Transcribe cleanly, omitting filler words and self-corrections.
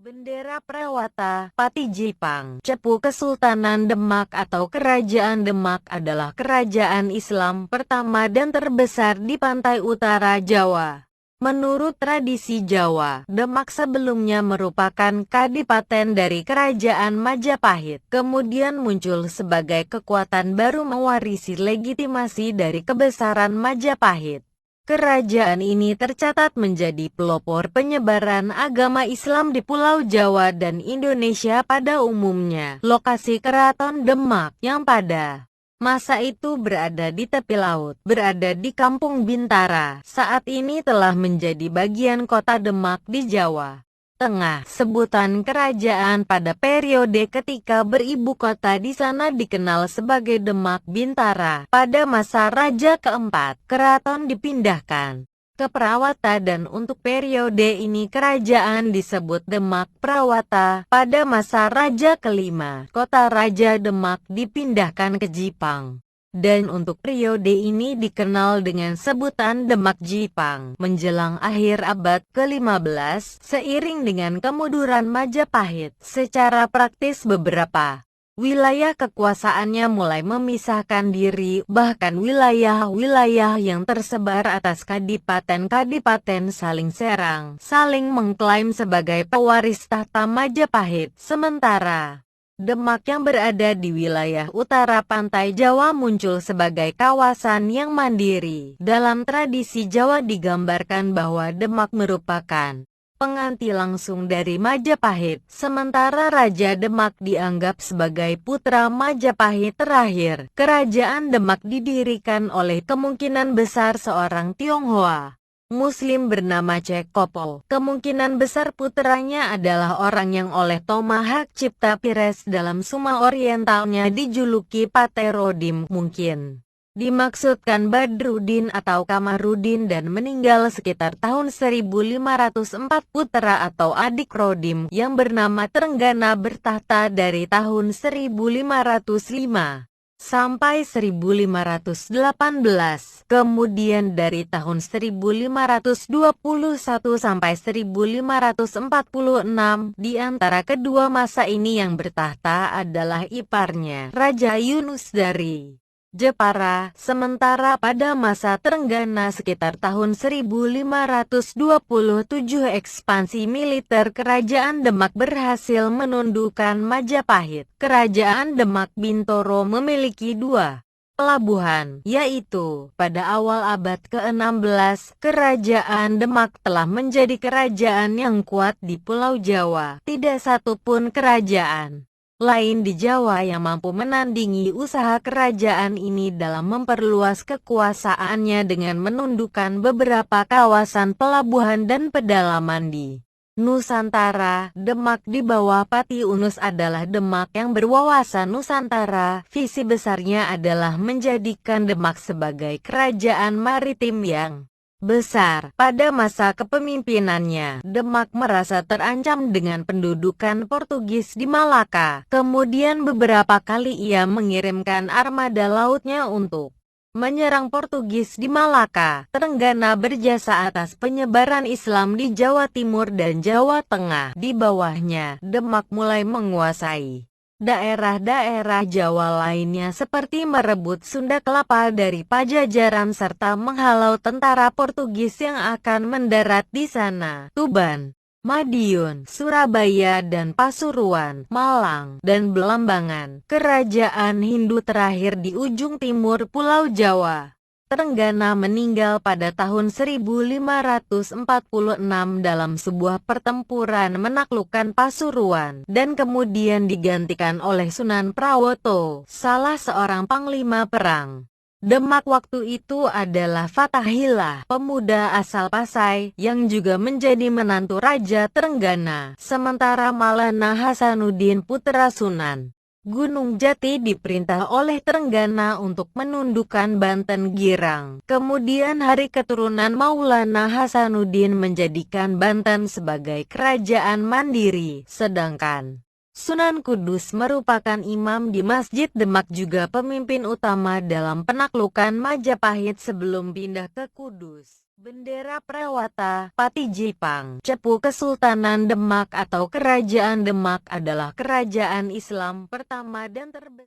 Bendera Prawata, Pati Jepang, Cepu Kesultanan Demak atau Kerajaan Demak adalah kerajaan Islam pertama dan terbesar di pantai utara Jawa. Menurut tradisi Jawa, Demak sebelumnya merupakan kadipaten dari Kerajaan Majapahit, kemudian muncul sebagai kekuatan baru mewarisi legitimasi dari kebesaran Majapahit. Kerajaan ini tercatat menjadi pelopor penyebaran agama Islam di Pulau Jawa dan Indonesia pada umumnya. Lokasi Keraton Demak, yang pada masa itu berada di tepi laut, berada di Kampung Bintara, saat ini telah menjadi bagian kota Demak di Jawa Tengah. Sebutan kerajaan pada periode ketika beribu kota di sana dikenal sebagai Demak Bintara. Pada masa Raja keempat, keraton dipindahkan ke Prawata dan untuk periode ini kerajaan disebut Demak Prawata. Pada masa Raja kelima, kota Raja Demak dipindahkan ke Jipang. Dan untuk periode ini dikenal dengan sebutan Demak Jipang. Menjelang akhir abad ke-15, seiring dengan kemunduran Majapahit, secara praktis beberapa wilayah kekuasaannya mulai memisahkan diri, bahkan wilayah-wilayah yang tersebar atas kadipaten-kadipaten saling serang, saling mengklaim sebagai pewaris tahta Majapahit. Sementara Demak yang berada di wilayah utara pantai Jawa muncul sebagai kawasan yang mandiri. Dalam tradisi Jawa digambarkan bahwa Demak merupakan pengganti langsung dari Majapahit, sementara Raja Demak dianggap sebagai putra Majapahit terakhir. Kerajaan Demak didirikan oleh kemungkinan besar seorang Tionghoa Muslim bernama Cekopo. Kemungkinan besar putranya adalah orang yang oleh Tomahak Cipta Pires dalam Suma Orientalnya dijuluki Paterodim. Mungkin dimaksudkan Badrudin atau Kamarudin dan meninggal sekitar tahun 1504. Putra atau adik Rodim yang bernama Trenggana bertahta dari tahun 1505 sampai 1518, kemudian dari tahun 1521 sampai 1546. Di antara kedua masa ini yang bertahta adalah iparnya, Raja Yunus dari Jepara, sementara pada masa Trenggana sekitar tahun 1527 ekspansi militer Kerajaan Demak berhasil menundukkan Majapahit. Kerajaan Demak Bintoro memiliki dua pelabuhan, yaitu pada awal abad ke-16, Kerajaan Demak telah menjadi kerajaan yang kuat di Pulau Jawa. Tidak satu pun kerajaan lain di Jawa yang mampu menandingi usaha kerajaan ini dalam memperluas kekuasaannya dengan menundukkan beberapa kawasan pelabuhan dan pedalaman di Nusantara. Demak di bawah Pati Unus adalah Demak yang berwawasan Nusantara. Visi besarnya adalah menjadikan Demak sebagai kerajaan maritim yang besar. Pada masa kepemimpinannya, Demak merasa terancam dengan pendudukan Portugis di Malaka. Kemudian beberapa kali ia mengirimkan armada lautnya untuk menyerang Portugis di Malaka. Trenggana berjasa atas penyebaran Islam di Jawa Timur dan Jawa Tengah. Di bawahnya, Demak mulai menguasai daerah-daerah Jawa lainnya seperti merebut Sunda Kelapa dari Pajajaran serta menghalau tentara Portugis yang akan mendarat di sana. Tuban, Madiun, Surabaya dan Pasuruan, Malang, dan Belambangan. Kerajaan Hindu terakhir di ujung timur Pulau Jawa. Trenggana meninggal pada tahun 1546 dalam sebuah pertempuran menaklukkan Pasuruan dan kemudian digantikan oleh Sunan Prawoto, salah seorang panglima perang Demak waktu itu adalah Fatahillah, pemuda asal Pasai yang juga menjadi menantu Raja Trenggana. Sementara Maulana Hasanuddin putra Sunan Gunung Jati diperintah oleh Trenggana untuk menundukkan Banten Girang. Kemudian hari keturunan Maulana Hasanuddin menjadikan Banten sebagai kerajaan mandiri, sedangkan Sunan Kudus merupakan imam di Masjid Demak, juga pemimpin utama dalam penaklukan Majapahit sebelum pindah ke Kudus. Bendera Prawata, Pati Jepang, Cepu Kesultanan Demak atau Kerajaan Demak adalah kerajaan Islam pertama dan terbesar